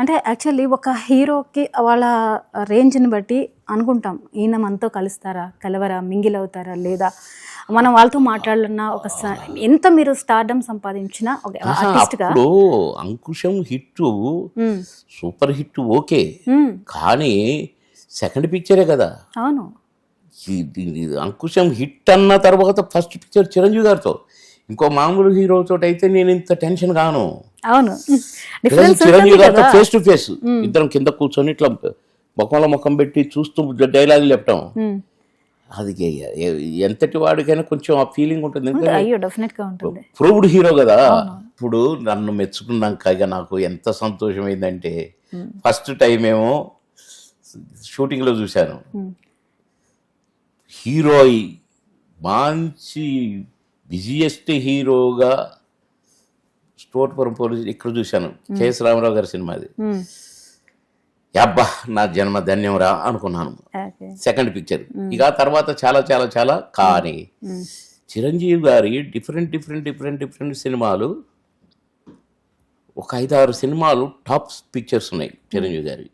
అంటే యాక్చువల్లీ ఒక హీరోకి వాళ్ళ రేంజ్ని బట్టి అనుకుంటాం, ఈయన మనతో కలుస్తారా, కలవరా, మింగిల్ అవుతారా లేదా, మనం వాళ్ళతో మాట్లాడాలన్నా ఒక ఎంత మీరు స్టార్డమ్ సంపాదించిన ఒక ఆర్టిస్ట్గా. ఇప్పుడు Ankusam hit super hit okay, కానీ సెకండ్ పిక్చరే కదా. అవును, అంకుశం హిట్ అన్న తర్వాత ఫస్ట్ పిక్చర్ చిరంజీవి గారితో. ఇంకో మామూలు హీరోతో అయితే నేను ఇంత టెన్షన్ కాను. అవును, చిరంజీవి గారితో ఫేస్ టు ఫేస్ ఇద్దరం కింద కూర్చొని ఇట్లా ముఖంలో ముఖం పెట్టి చూస్తూ డైలాగులు చెప్పడం, అది ఎంతటి వాడికైనా కొంచెం ఆ ఫీలింగ్ ఉంటుంది. ప్రూవ్డ్ హీరో కదా. ఇప్పుడు నన్ను మెచ్చుకున్నాక ఇక నాకు ఎంత సంతోషమైందంటే, ఫస్ట్ టైం ఏమో షూటింగ్లో చూశాను, హీరో మంచి బిజియెస్ట్ హీరోగా స్టోర్పురం పోలీసు ఇక్కడ చూశాను, కేఎస్ రామారావు గారి సినిమాది. అబ్బా నా జన్మ ధన్యంరా అనుకున్నాను. సెకండ్ పిక్చర్ ఇక తర్వాత చాలా చాలా చాలా. కానీ చిరంజీవి గారి డిఫరెంట్ సినిమాలు, ఒక 5-6 సినిమాలు టాప్ పిక్చర్స్ ఉన్నాయి చిరంజీవి గారి.